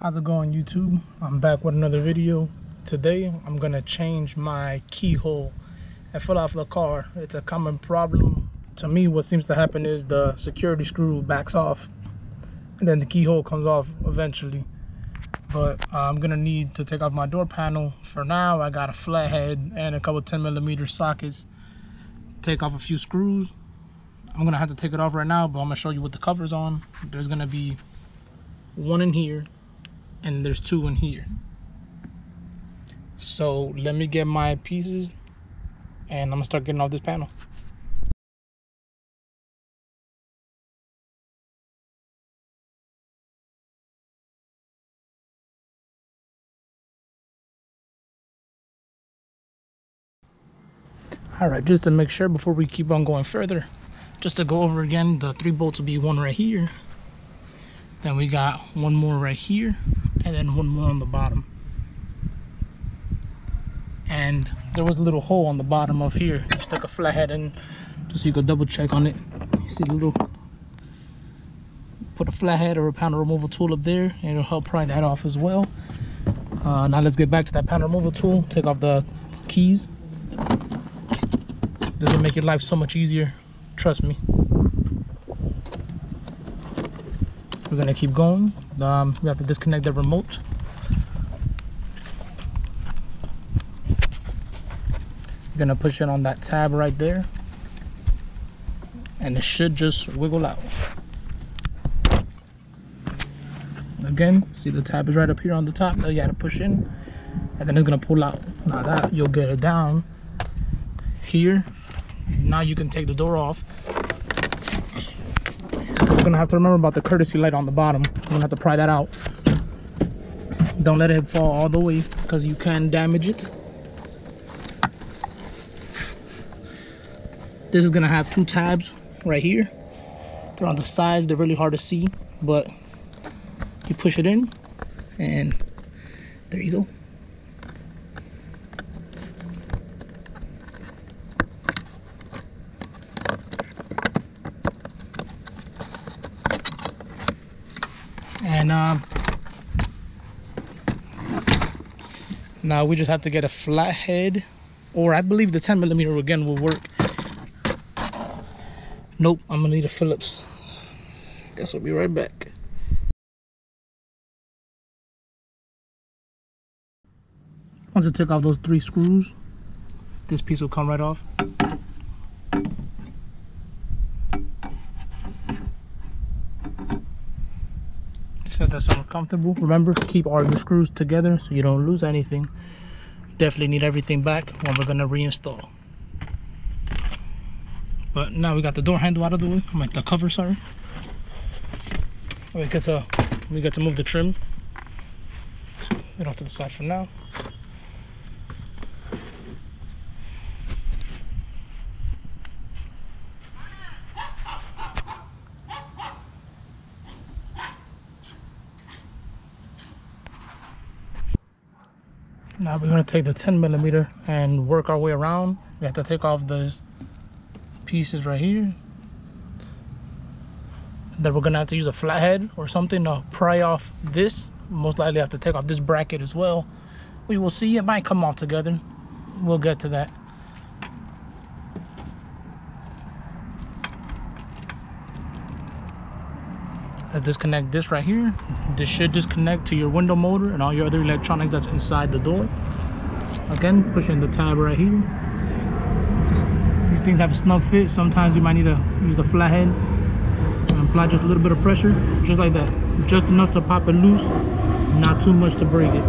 How's it going, YouTube? I'm back with another video. Today I'm gonna change my keyhole. I fell off the car. It's a common problem. To me, what seems to happen is the security screw backs off and then the keyhole comes off eventually. But I'm gonna need to take off my door panel. For now, I got a flathead and a couple 10mm sockets. Take off a few screws. I'm gonna have to take it off right now, but I'm gonna show you what the cover's on. There's gonna be one in here and there's two in here. So let me get my pieces and I'm gonna start getting off this panel. All right, just to make sure before we keep on going further, just to go over again, the 3 bolts will be one right here, then we got one more right here, and then one more on the bottom. And there was a little hole on the bottom of here. Just stuck a flathead in just so you could double check on it. You see the little, put a flathead or a panel removal tool up there and it'll help pry that off as well. Now let's get back to that panel removal tool. Take off the keys. This will make your life so much easier, trust me. We're gonna keep going. We have to disconnect the remote. We're gonna push it on that tab right there, and it should just wiggle out. Again, see the tab is right up here on the top that you gotta push in, and then it's gonna pull out. Now that you'll get it down here. Now you can take the door off. We're gonna have to remember about the courtesy light on the bottom. We're gonna have to pry that out. Don't let it fall all the way because you can damage it. This is gonna have 2 tabs right here. They're on the sides, they're really hard to see, but you push it in and there you go. And now we just have to get a flathead, or I believe the 10mm again will work. Nope, I'm gonna need a Phillips. Guess I'll be right back. Once I take off those 3 screws, this piece will come right off. Set that somewhere comfortable. Remember, keep all your screws together so you don't lose anything. Definitely need everything back when we're gonna reinstall. But now we got the door handle out of the way. I mean, the cover, sorry. We get to move the trim. Get off to the side for now. Now we're going to take the 10mm and work our way around. We have to take off those pieces right here. Then we're going to have to use a flathead or something to pry off this. Most likely have to take off this bracket as well. We will see. It might come off together. We'll get to that. Let's disconnect this right here. This should disconnect to your window motor and all your other electronics that's inside the door. Again, pushing the tab right here. These things have a snug fit. Sometimes you might need to use the flathead and apply just a little bit of pressure, just like that. Just enough to pop it loose, not too much to break it.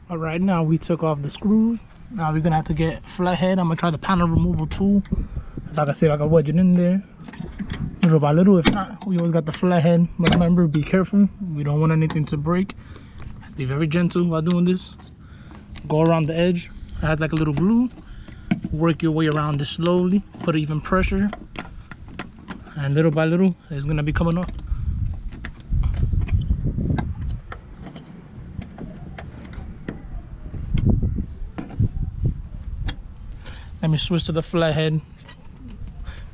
All right, now we took off the screws. Now we're gonna have to get flathead. I'm gonna try the panel removal tool. Like I said, I can wedge it in there little by little. If not, we always got the flathead. But remember, be careful. We don't want anything to break. Be very gentle while doing this. Go around the edge. It has like a little glue. Work your way around it slowly. Put even pressure. And little by little, it's gonna be coming off. Let me switch to the flathead.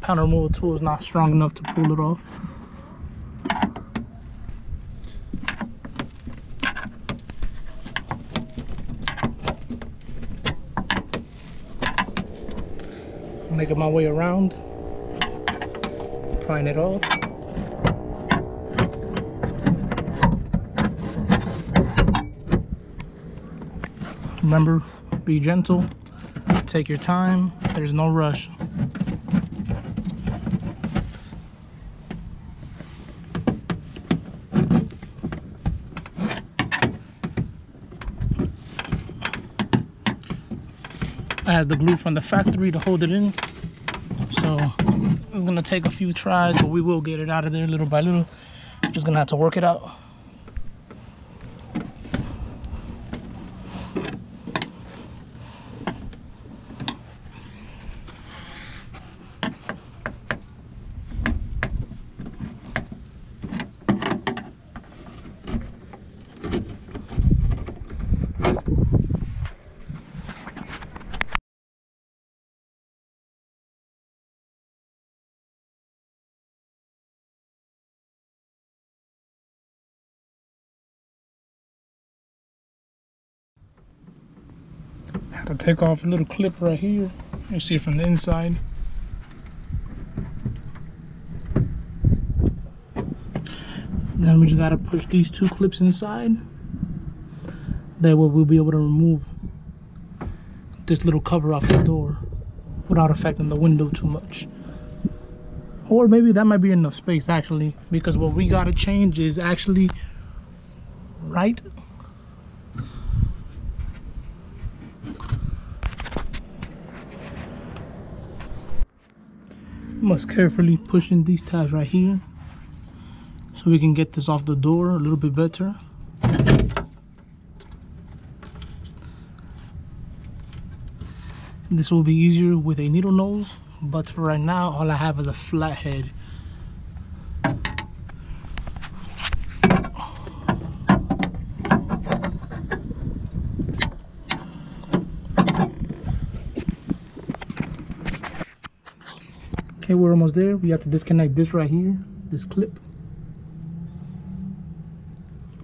Panel removal tool is not strong enough to pull it off. Making my way around, prying it off. Remember, be gentle, take your time, there's no rush. I have the glue from the factory to hold it in, so it's gonna take a few tries, but we will get it out of there little by little. Just gonna have to work it out. Have to take off a little clip right here. You see it from the inside. Then we just gotta push these two clips inside. That way we'll be able to remove this little cover off the door without affecting the window too much. Or maybe that might be enough space actually, because what we gotta change is actually right. Must carefully push in these tabs right here so we can get this off the door a little bit better. This will be easier with a needle nose, but for right now all I have is a flathead. Okay, we're almost there. We have to disconnect this right here, this clip.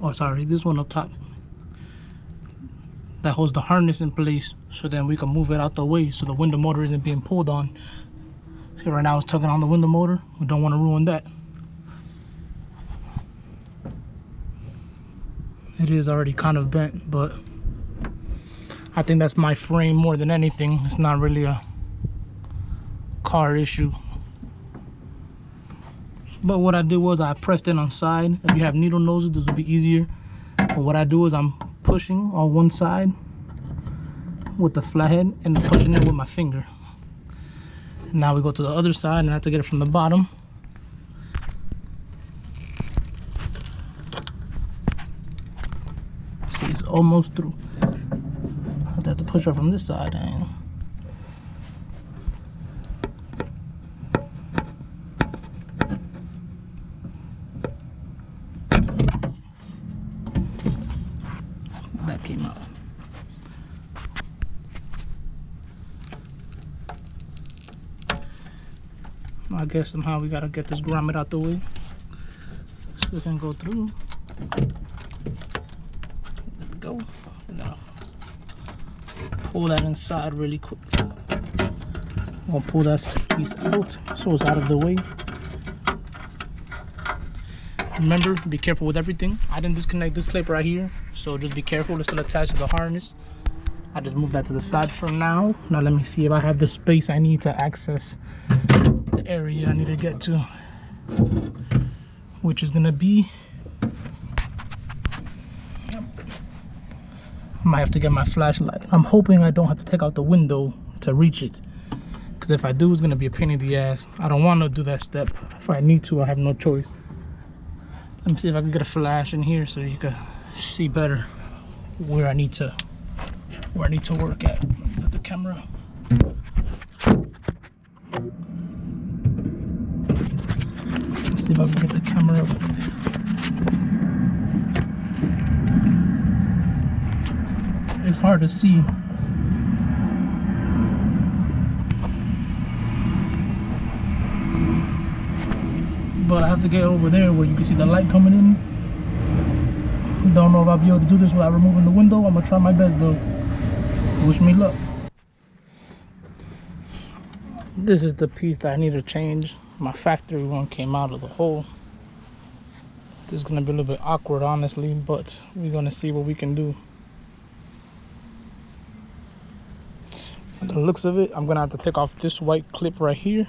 Oh, sorry, this one up top. That holds the harness in place, so then we can move it out the way so the window motor isn't being pulled on. See, right now it's tugging on the window motor. We don't want to ruin that. It is already kind of bent, but I think that's my frame more than anything. It's not really a car issue. But what I did was I pressed it on side. If you have needle noses, this will be easier. But what I do is I'm pushing on one side with the flathead and pushing it with my finger. Now we go to the other side and I have to get it from the bottom. See, it's almost through. I have to push it from this side and that came out. I guess somehow we gotta get this grommet out the way so we can go through. There we go. Now pull that inside really quick. I'll pull that piece out so it's out of the way. Remember, be careful with everything. I didn't disconnect this clip right here, so just be careful. It's still attached to the harness. I just moved that to the side for now. Now let me see if I have the space I need to access the area I need to get to, which is gonna be, I might have to get my flashlight. I'm hoping I don't have to take out the window to reach it, because if I do, it's gonna be a pain in the ass. I don't want to do that step. If I need to, I have no choice. Let me see if I can get a flash in here so you can see better where I need to work at. Got the camera. Let's see if I can get the camera up. It's hard to see. but I have to get over there where you can see the light coming in. Don't know if I'll be able to do this without removing the window. I'm gonna try my best though. Wish me luck. This is the piece that I need to change. My factory one came out of the hole. This is gonna be a little bit awkward, honestly, but we're gonna see what we can do. From the looks of it, I'm gonna have to take off this white clip right here.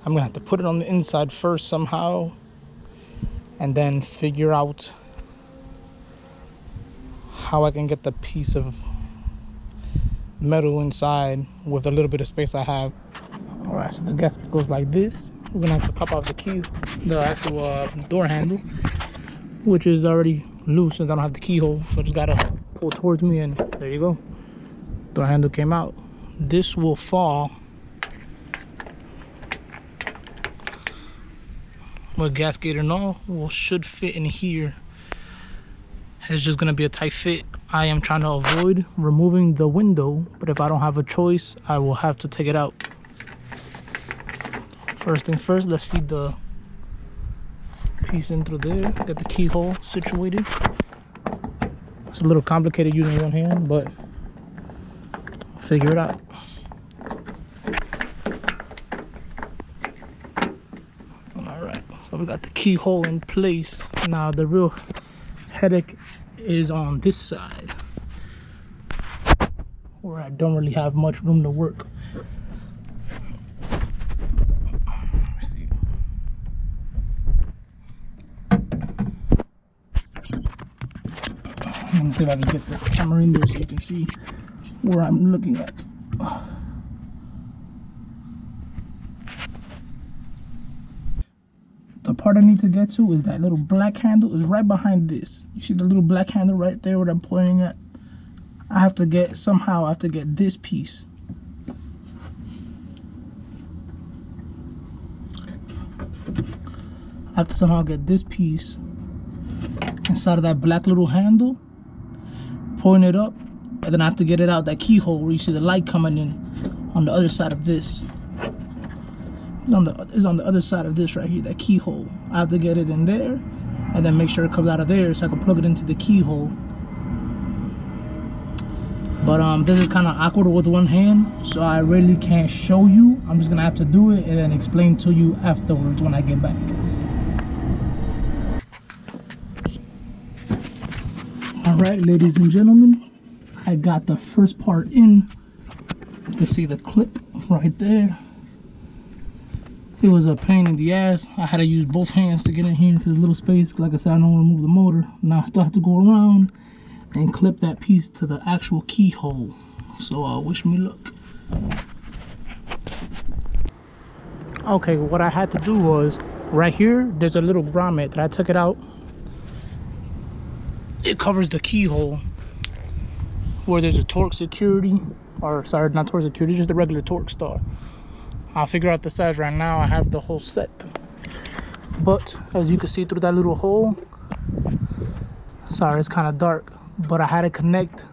I'm gonna have to put it on the inside first somehow, and then figure out how I can get the piece of metal inside with a little bit of space I have. All right, so the gasket goes like this. We're gonna have to pop off the key, the actual door handle, which is already loose since I don't have the keyhole. So I just gotta pull towards me, and there you go. Door handle came out. This will fall with gasket and all. Should fit in here. It's just gonna be a tight fit. I am trying to avoid removing the window, but if I don't have a choice, I will have to take it out. First thing first, let's feed the piece in through there. Get the keyhole situated. It's a little complicated using one hand, but I'll figure it out. All right, so we got the keyhole in place. Now the real headache is on this side, where I don't really have much room to work. Let's see. Let me see if I can get the camera in there so you can see where I'm looking at. The part I need to get to is that little black handle is right behind this. You see the little black handle right there where I'm pointing at? I have to get, somehow I have to get this piece. I have to somehow get this piece inside of that black little handle, point it up, and then I have to get it out that keyhole where you see the light coming in on the other side of this. It's on the other side of this right here, that keyhole. I have to get it in there and then make sure it comes out of there so I can plug it into the keyhole. But this is kind of awkward with one hand, so I really can't show you. I'm just gonna have to do it and then explain to you afterwards when I get back. All right, ladies and gentlemen, I got the first part in. You can see the clip right there. It was a pain in the ass. I had to use both hands to get in here into the little space. Like I said, I don't want to move the motor. Now I still have to go around and clip that piece to the actual keyhole. So wish me luck. Okay, what I had to do was, right here, there's a little grommet that I took it out. It covers the keyhole where there's a torque security, or sorry, not torque security, just a regular torque star. I'll figure out the size right now. I have the whole set, but as you can see through that little hole, sorry, it's kind of dark, but I had to connect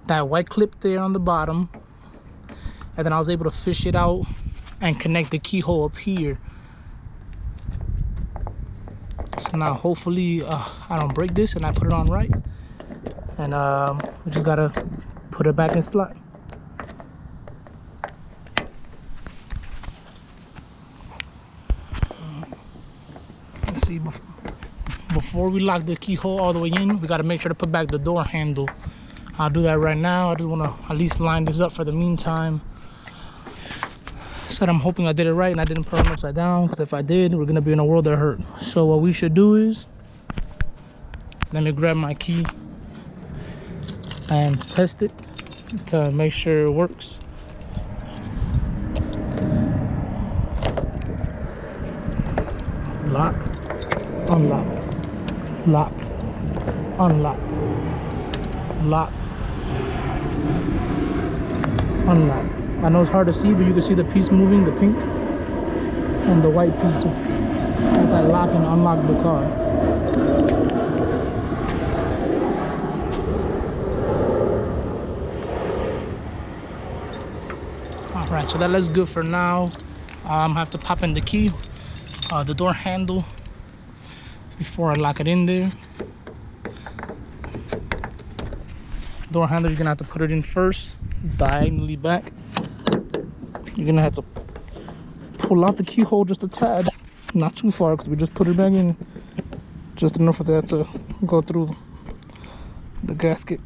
that white clip there on the bottom, and then I was able to fish it out and connect the keyhole up here. So now hopefully I don't break this and I put it on right, and we just gotta put it back in slot. Let's see, before we lock the keyhole all the way in, we got to make sure to put back the door handle. I'll do that right now. I just want to at least line this up for the meantime. So I'm hoping I did it right and I didn't put it upside down, because if I did, we're going to be in a world of hurt. So what we should do is, let me grab my key and test it to make sure it works. Lock, unlock, lock, unlock, lock, unlock. I know it's hard to see, but you can see the piece moving, the pink and the white piece as I lock and unlock the car. All right, so that looks good for now. I have to pop in the key the door handle before I lock it in there. Door handle, you're gonna have to put it in first, diagonally back. You're gonna have to pull out the keyhole just a tad, not too far, because we just put it back in, just enough for that to go through the gasket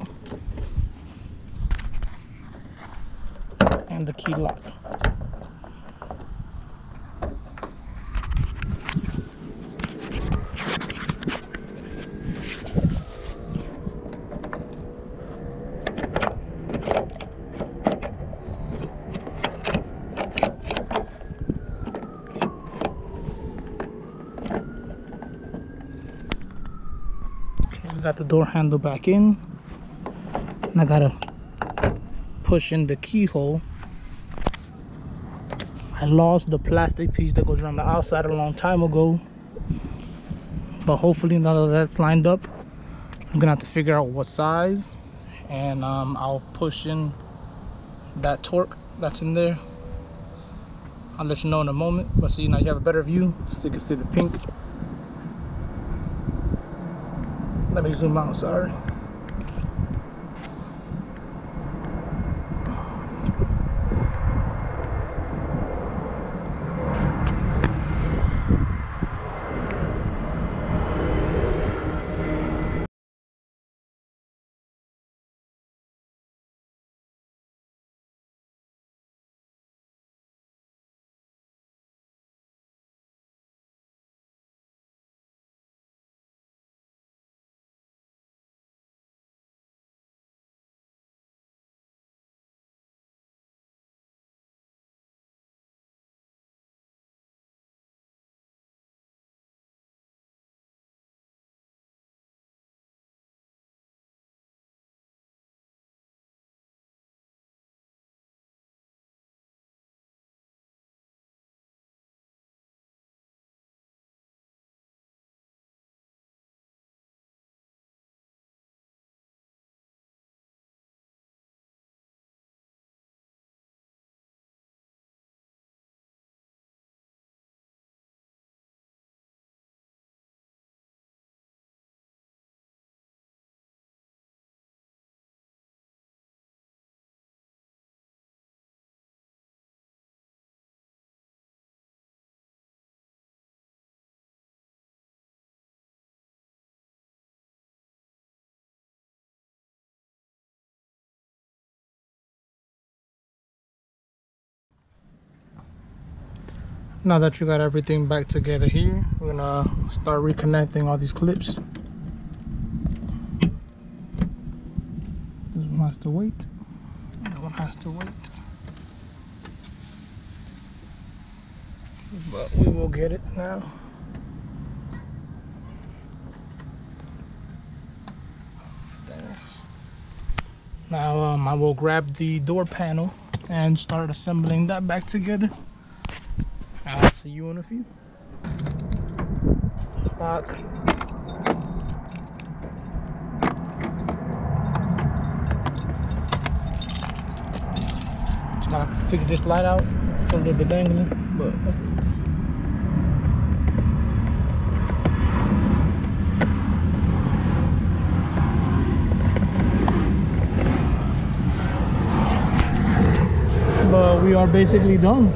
and the key lock. Got the door handle back in, and I gotta push in the keyhole. I lost the plastic piece that goes around the outside a long time ago, but hopefully now that that's lined up, I'm gonna have to figure out what size, and I'll push in that torque that's in there. I'll let you know in a moment. But see, now you have a better view so you can see the pink. Let me zoom out, sorry. Now that you got everything back together here, we're gonna start reconnecting all these clips. This one has to wait. That one has to wait. But we will get it now. There. Now I will grab the door panel and start assembling that back together. I'll see you in a few. Lock. Just gotta fix this light out. It's a little bit dangling, but that's it. But we are basically done.